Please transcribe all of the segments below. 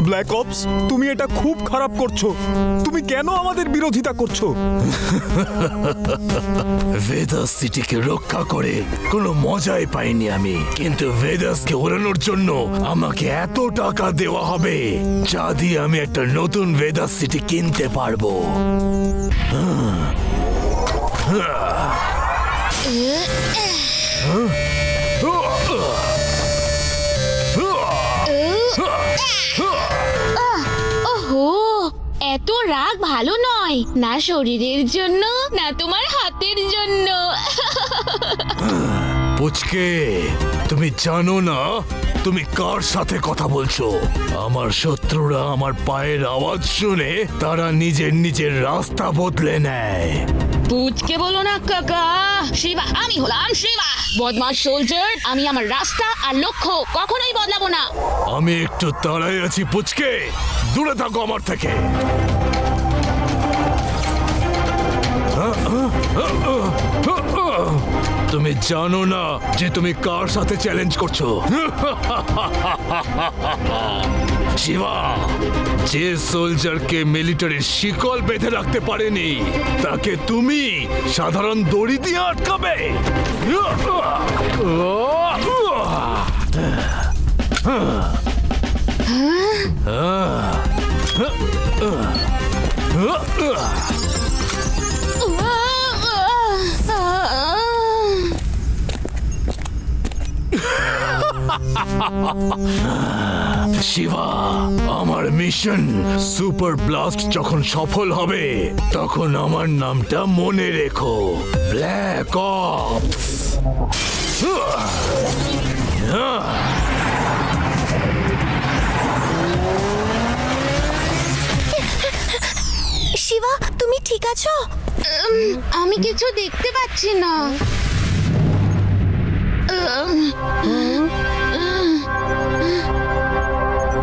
Black ops, তুমি এটা খুব খারাপ করছো। তুমি কেন আমাদের বিরোধিতা করছো? ভেদাস সিটিকে রক্ষা করে কোনো মজাই পাইনি আমি, কিন্তু ভেদাসকে ওড়ানোর জন্য আমাকে এত টাকা দেওয়া হবে যা দিয়ে আমি একটা নতুন ভেদাস সিটি কিনতে পারবো। ওহো, এত রাগ ভালো নয়, না শরীরের জন্য না তোমার হাতের জন্য। পুচকে, তুমি জানো না তুমি কার সাথে কথা বলছো? আমার শত্রুরা আমার পায়ের আওয়াজ শুনে তারা নিজের নিজের রাস্তা বদলে নেয়। পুচকে বলো না কাকা। শিবা, আমি হলাম শিবা, বদমাস সোলজার। আমি আমার রাস্তা আর লক্ষ্য কখনোই বদলাবো না। আমি একটু তাড়াই আছি পুচকে, দূরে থাকো আমার থেকে। তুমি জানো না যে তুমি কার সাথে চ্যালেঞ্জ করছো? শিবা, যে সোলজারকে মিলিটারির শিকল বেঁধে রাখতে পারেনি তাকে তুমি সাধারণ দড়ি দিয়ে আটকাবে? শিবা, আমার মিশন সুপার ব্লাস্ট যখন সফল হবে তখন আমার নামটা মনে রেখো, ব্ল্যাক অপস। শিবা, তুমি ঠিক আছো? আমি কিছু দেখতে পাচ্ছি না।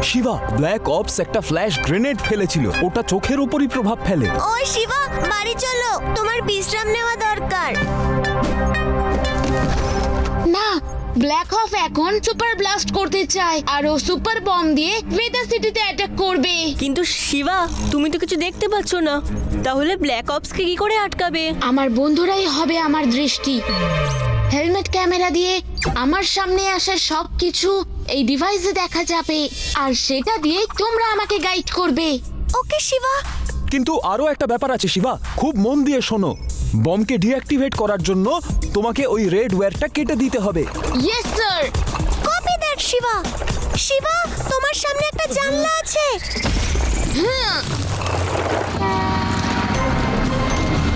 শিবা, ব্ল্যাক অপস একটা ফ্ল্যাশ গ্রেনেড ফেলেছিল, ওটা চোখের উপরই প্রভাব ফেলে। ওই শিবা, বাড়ি চলো, তোমার বিশ্রাম নেওয়া দরকার। না, ব্ল্যাক হফ এখন সুপার ব্লাস্ট করতে চায় আর ও সুপার বম দিয়ে ভেদাস সিটিতে অ্যাটাক করবে। কিন্তু শিবা, তুমি তো কিছু দেখতে পাচ্ছ না, তাহলে ব্ল্যাক অপসকে কি করে আটকাবে? আমার বন্ধুরাই হবে আমার দৃষ্টি। হেলমেট ক্যামেরা দিয়ে আমার সামনে আসা সবকিছু এই ডিভাইসে দেখা যাবে আর সেটা দিয়ে তোমরা আমাকে গাইড করবে। ওকে শিবা। কিন্তু আরো একটা ব্যাপার আছে শিবা, খুব মন দিয়ে শোনো। বমকে ডিঅ্যাক্টিভেট করার জন্য তোমাকে ওই রেড ওয়্যারটা কেটে দিতে হবে। Yes sir. Copy that Shiva. Shiva, তোমার সামনে একটা জানলা আছে।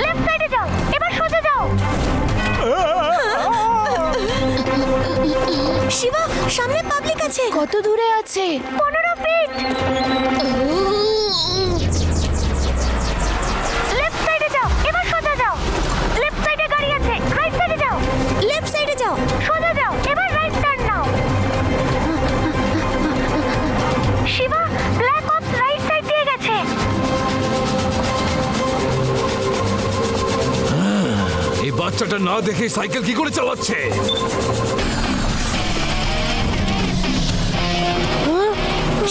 লেফট সাইডে যাও, এবার সোজা যাও। শিবা, সামনে পাবলিক আছে। কত দূরে আছে? 15 ফিট। লেফট সাইডে যাও, এবার সোজা যাও। লেফট সাইডে গাড়ি আছে, রাইট সাইডে যাও। লেফট সাইডে যাও, সোজা যাও, এবার রাইট টার্ন নাও। Shiva, black ops right side দিয়ে গেছে। এই বাচ্চাটা না দেখে সাইকেল কি করে চালাচ্ছে?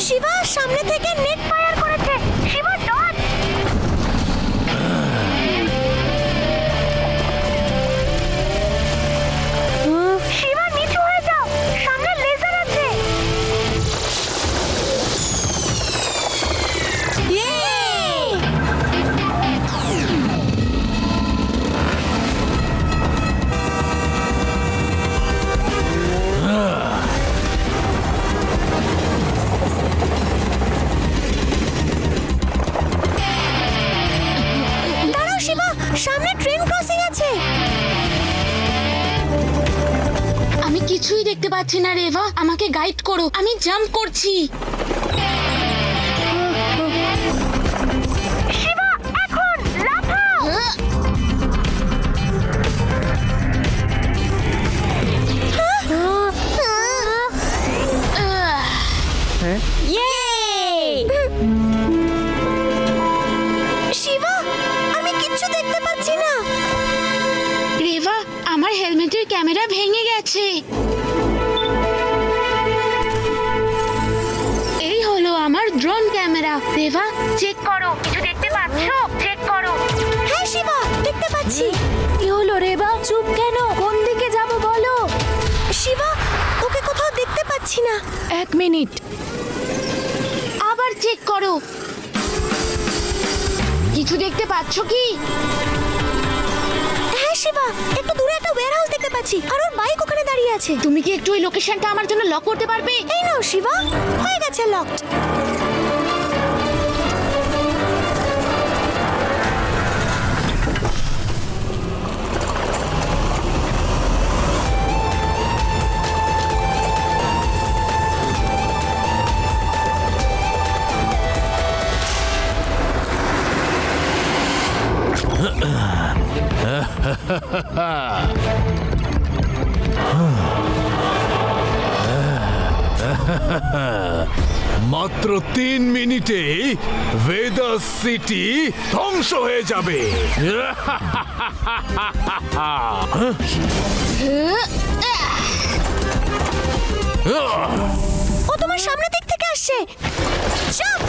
শিবা, সামনে থেকে নেট ফায়ার করেছে। শিবা, ডট। শিবা, নিচু হয়ে যাও, সামনে লেজার আছে। দাঁড়াও শিবা, সামনে ট্রেন ক্রসিং আছে। আমি কিছুই দেখতে পাচ্ছি না রেভা, আমাকে গাইড করো, আমি জাম্প করছি। শিবা, এখন লাফাও। শিবা, আমি কিচ্ছু দেখতে পাচ্ছি না। রেভা, আমার আমার হেলমেটের ক্যামেরা ভেঙে গেছে। এই হলো আমার ড্রোন ক্যামেরা। দেবা, চেক করো, কিছু দেখতে পাচ্ছো? চেক করো। হ্যাঁ শিবা, দেখতে পাচ্ছি। কি হলো রেবা, চুপ কেন? কোন দিকে যাব বলো? শিবা, ওকে কোথাও দেখতে পাচ্ছি না। 1 মিনিট। আবার চেক করো। কিছু দেখতে পাচ্ছ কি? হ্যাঁ শিবা, একটু দূরে একটা ওয়্যারহাউস দেখতে পাচ্ছি, আর ওর বাইক ওখানে দাঁড়িয়ে আছে। তুমি কি একটু ওই লোকেশনটা আমার জন্য লক করতে পারবে? এই নাও শিবা, হয়ে গেছে লকড। মাত্র 3 মিনিটে ভেদাস সিটি ধ্বংস হয়ে যাবে। ও তোমার সামনে দিক থেকে আসছে। জাম্প!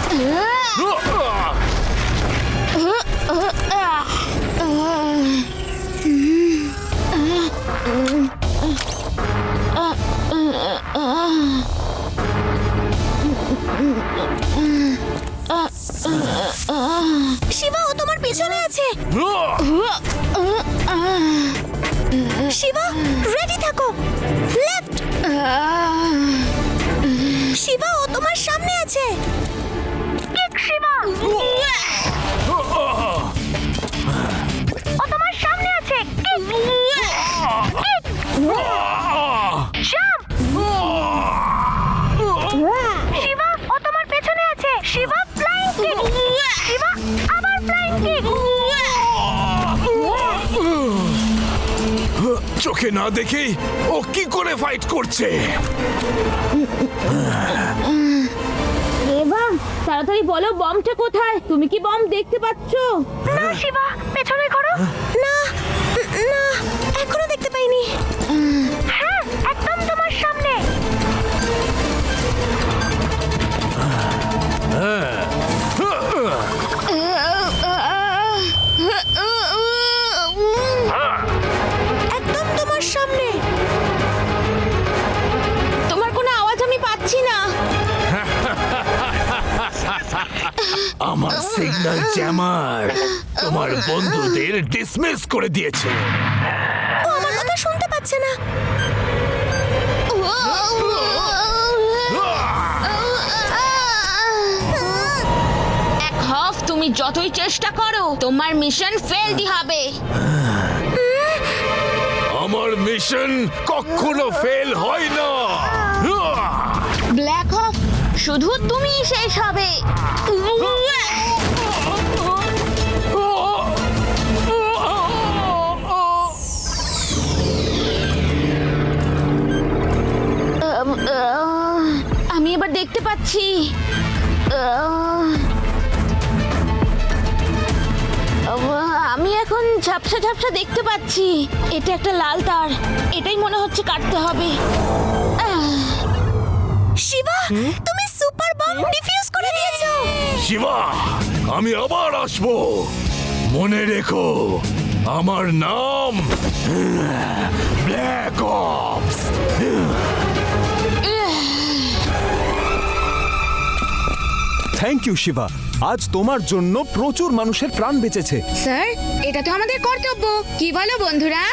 শিবা, ও তোমার পেছনে আছে। শিবা, রেডি থাকো। লেফট। শিবা, ও তোমার সামনে আছে। কিক শিবা। ও তোমার সামনে আছে। কিক। কিক। জাম্প। শিবা, ও তোমার পেছনে আছে। Shiba, flying kick. শিবা, আবার ফ্লাইং কিক। চোখে না দেখেই ও কি করে ফাইট করছে? রেবা, তাড়াতাড়ি বলো বমটা কোথায়? তুমি কি বম দেখতে পাচ্ছো? না শিবা, পেছনে করো। না, না, এখনো দেখতে পাইনি। হ্যাঁ, একদম তোমার সামনে। একদম তোমার সামনে। তোমার কোনো আওয়াজ আমি পাচ্ছি না। আমার সিগন্যাল জ্যামার তোমার বন্ধুদের ডিসমিস করে দিয়েছে। ও আমার কথা শুনতে পাচ্ছে না। এক হফ, তুমি যতই চেষ্টা করো তোমার মিশন ফেলই হবে। আমার মিশন কখনো ফেল হয় না। ব্ল্যাক হফ, শুধু তুমিই শেষ হবে। আমি এবার দেখতে পাচ্ছি। আমি এখন ঝাপসা ঝাপসা দেখতে পাচ্ছি। এটা একটা লাল তার, এটাই মনে হচ্ছে কাটতে হবে। শিবা, তুমি সুপার বম ডিফিউজ করে দিয়েছো। শিবা, আমি আবার আসবো। মনে রেখো, আমার নাম black ops. Thank you Shiva, আজ তোমার জন্য প্রচুর মানুষের প্রাণ বেঁচেছে। স্যার, এটা তো আমাদের কর্তব্য, কি বলো বন্ধুরা?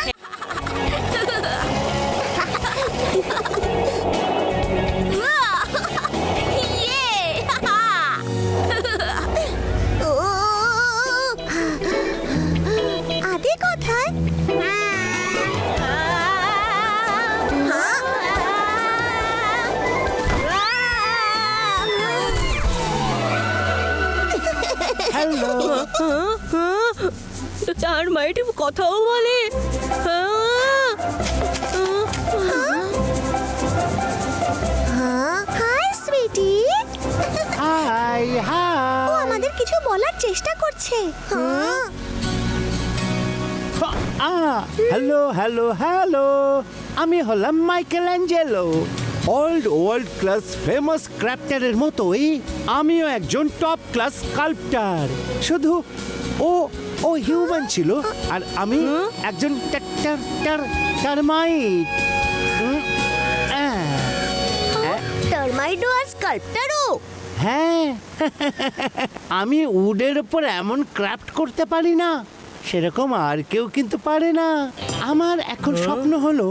আদি কোথায়? আর মাইটি কথাও বলে। Hi sweetie. Hi hi. ও আমাদের কিছু বলার চেষ্টা করছে। হ্যাঁ। হ্যালো হ্যালো হ্যালো, আমি হলাম Michelangelo. Old world class famous ক্রাফটারের মতোই আমিও একজন টপ ক্লাস স্কাল্পটার। শুধু ও ও হিউম্যান ছিল আর আমি একজন টারমাইট। টারমাইডো আর স্কাল্পটারও। হ্যাঁ, আমি উডের উপর এমন ক্রাফট করতে পারি না, সেরকম আর কেউ কিন্তু পারে না। আমার এখন স্বপ্ন হলো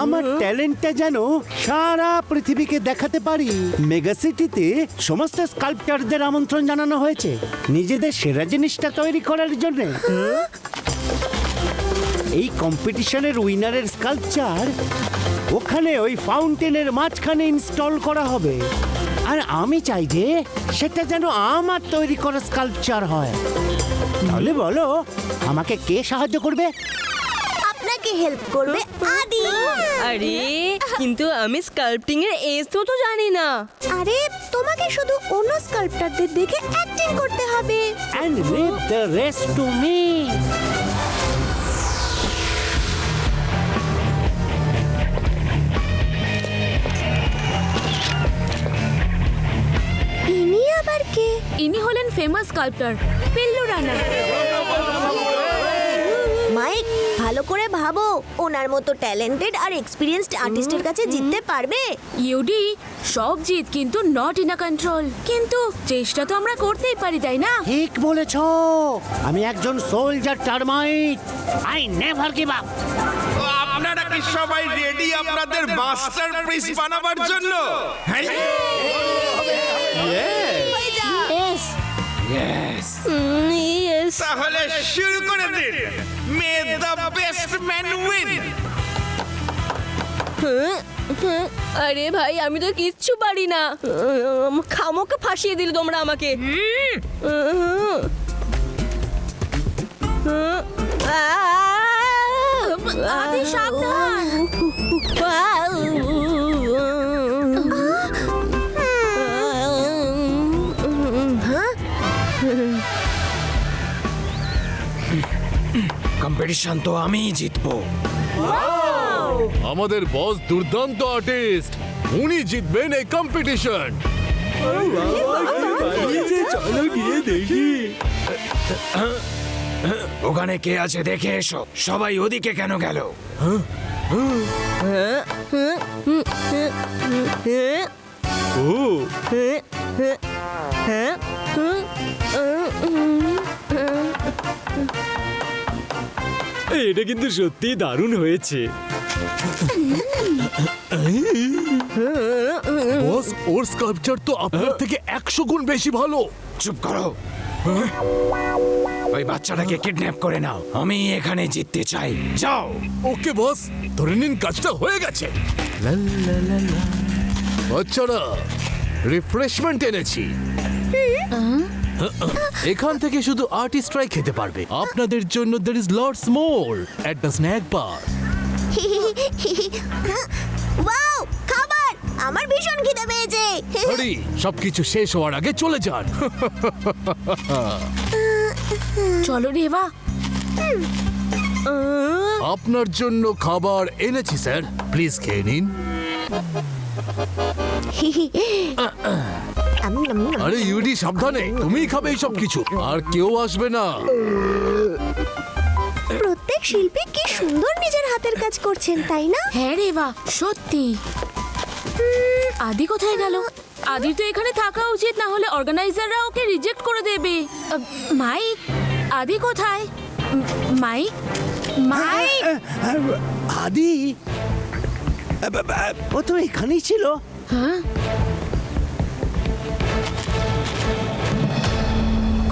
আমার ট্যালেন্টটা যেন সারা পৃথিবীকে দেখাতে পারি। মেগা সিটিতে সমস্ত স্কাল্পটারদের আমন্ত্রণ জানানো হয়েছে নিজেদের সেরা জিনিসটা তৈরি করার জন্য। এই কম্পিটিশনের উইনারের স্কাল্পচার ওখানে ওই ফাউন্টেনের মাঝখানে ইনস্টল করা হবে। আর আমি চাই যে সেটা যেন আমার তৈরি করা স্কাল্পচার হয়। তাহলে বলো আমাকে কে সাহায্য করবে? আপনাকে হেল্প করবে আদি। আরে কিন্তু আমি স্কাল্পটিং এর এস তো জানি না। আরে তোমাকে শুধু অন্য স্কাল্পটারদের দেখে অ্যাক্টিং করতে হবে। And leave the rest to me. ইনি আবার কে? ইনি হলেন famous sculptor Pillu Rana. Mic, ভালো করে ভাবো, ওনার মতো ট্যালেন্টেড আর এক্সপিরিয়েন্সড আর্টিস্টের কাছে জিততে পারবে? ইউডি, সব জিত কিন্তু নট ইন আ কন্ট্রোল। কিন্তু চেষ্টা তো আমরা করতেই পারি, তাই না? ঠিক বলেছ, আমি একজন soldier termite. I never give up. আপনারা কি সবাই রেডি আপনাদের মাস্টারপিস বানাবার জন্য? হ্যাঁ, ইয়েস তাহলে শুরু করে দিন। মে দ্য বেস্ট ম্যান উইন। আরে ভাই, আমি তো কিচ্ছু পারি না। খামোকে ফাঁসিয়ে দিলে তোমরা আমাকে। আদি, সাবধান। কম্পিটিশন তো আমিই জিতবো। আমাদের বস দুর্দান্ত আর্টিস্ট, উনি জিতবেন এই কম্পিটিশন। চলো গিয়ে দেখি। ওখানে কে আছে দেখে এসো। সবাই ওদিকে কেন গেল? এটা কিন্তু সত্যি দারুণ হয়েছে। বস, ওর স্কাল্পচার তো আপনার থেকে 100 গুণ বেশি ভালো। চুপ করো। ওই বাচ্চাটাকে কিডন্যাপ করে নাও। আমি এখানে জিততে চাই। যাও। ওকে বস, ধরে নিন কাজটা হয়ে গেছে। বাচ্চারা, রিফ্রেশমেন্ট এনেছি। এখান থেকে শুধু আর্টিস্টরাই খেতে পারবে। আপনাদের জন্য there is lots more at the snack bar. Wow, খাবার! আমার ভীষণ খিদে পেয়েছে। হরি, সবকিছু শেষ হওয়ার আগে চলে যান। চলো রেবা। আপনার জন্য খাবার এনেছি স্যার, প্লিজ খেয়ে নিন। আরে ইউডি, সাবধানে, তুমিই খাবে এই সব কিছু, আর কেউ আসবে না। প্রত্যেক শিল্পী কি সুন্দর নিজের হাতের কাজ করছেন, তাই না? হ্যাঁ রেবা, সত্যি। আদি কোথায় গেল? আদির তো এখানে থাকা উচিত, না হলে অর্গানাইজাররা ওকে রিজেক্ট করে দেবে। মাইক, আদি কোথায়? Mike, Mike. আদি, ও তো এখানেই ছিল। হ্যাঁ,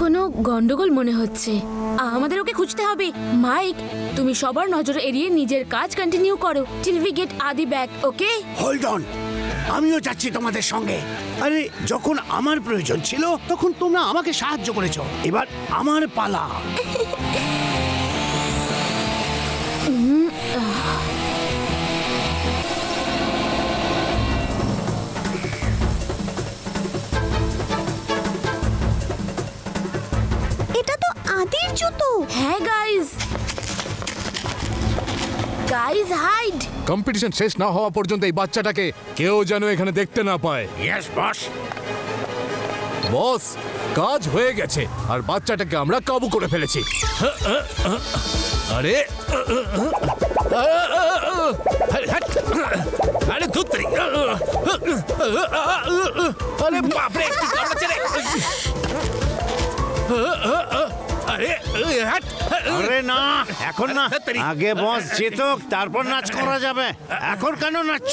কোনো গন্ডগোল মনে হচ্ছে। আমাদের ওকে খুঁজতে হবে। মাইক, তুমি সবার নজর এড়িয়ে নিজের কাজ কন্টিনিউ করো টিল উই গেট আদি ব্যাক, ওকে? হোল্ড অন, আমিও যাচ্ছি তোমাদের সঙ্গে। আরে, যখন আমার প্রয়োজন ছিল তখন তোমরা আমাকে সাহায্য করেছো, এবার আমার পালা। এটা তো আদির জুতো। হ্যাঁ গাইস, গাইজ হাইড। কম্পিটিশন শেষ না হওয়া পর্যন্ত এই বাচ্চাটাকে কেউ যেন এখানে দেখতে না পায়। Yes boss. বস, কাজ হয়ে গেছে আর বাচ্চাটাকে আমরা কাবু করে ফেলেছি। আরে আরে ধুত্রি, আরে বাপরে কি করছে রে? আরে হাট। আরে না, এখন না, আগে বস জিতুক তারপর নাচ করা যাবে। এখন কেন নাচছ?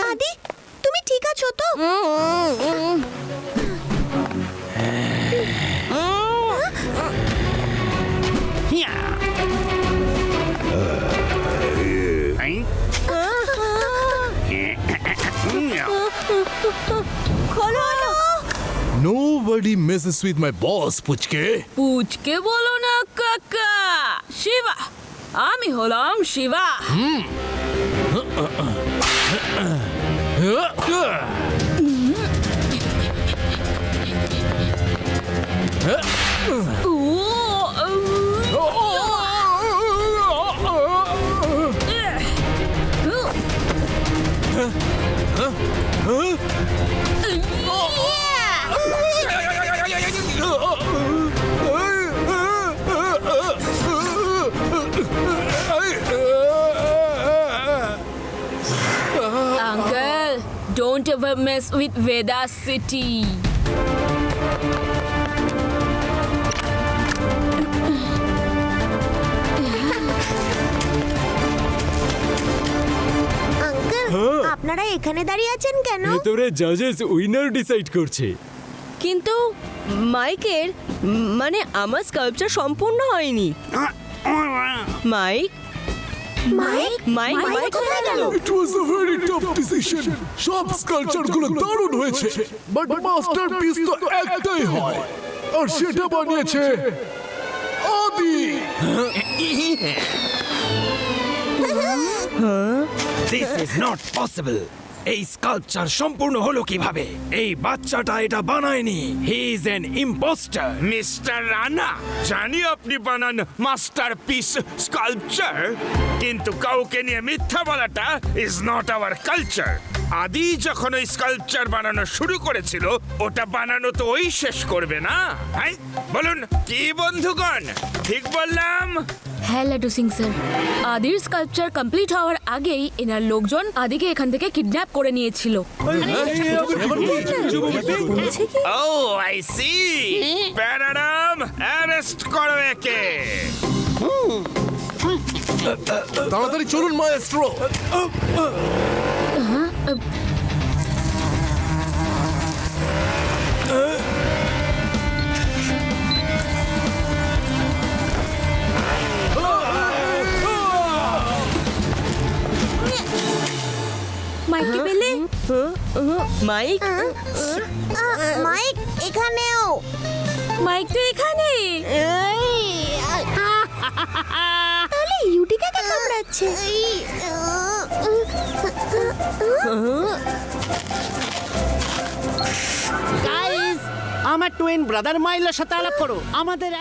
আদি, তুমি ঠিক আছো তো? nobody messes with my boss, পুচকে। পুচকে বলো না কাকা। শিবা, আমি হলাম Shiva. Uncle, don't ever mess with Veda City. Uncle, আপনারা এখানে দাঁড়িয়ে আছেন কেন? ভেতরে জাজেস উইনার ডিসাইড করছে। কিন্তু মাইকের মানে আমার স্কাল্পচার সম্পূর্ণ হয়নি। মাইক মাইক মাইক মাইক কোথায় গেল? It was a very tough decision. সব স্কালচার গুলো দারুণ হয়েছে, বাট মাস্টারপিস তো একটাই হয়, আর সেটা বানিয়েছে Adi. This is not possible. এই স্কাল্পচার সম্পূর্ণ হলো কিভাবে? এই বাচ্চাটা এটা বানায়নি। He is an imposter. Mister Rana, জানি আপনি বানান মাস্টারপিস স্কাল্পচার, কিন্তু কাউকে নিয়ে মিথ্যা বলাটা ইজ নট আওয়ার কালচার। আদি যখন ওই স্কাল্পচার বানানো শুরু করেছিল, ওটা বানানো তো ওই শেষ করবে না? হ্যাঁ বলুন কি বন্ধুগণ, ঠিক বললাম? হ্যাঁ লাড্ডু সিং স্যার, আদির স্কাল্পচার কমপ্লিট হওয়ার আগেই এনার লোকজন আদিকে এখান থেকে কিডন্যাপ করে নিয়েছিল। ও আই সি। প্যারাডাম, অ্যারেস্ট করো একে। তাড়াতাড়ি চলুন মায়েস্ট্রো। মাইককে পেলে? মাইক মাইক এখানেও। মাইক তো এখানে। তাহলে ইউটিকা কে কামড়াচ্ছে? গাইস, আমার টুইন ব্রাদার মাইলের সাথে আলাপ করো। আমাদের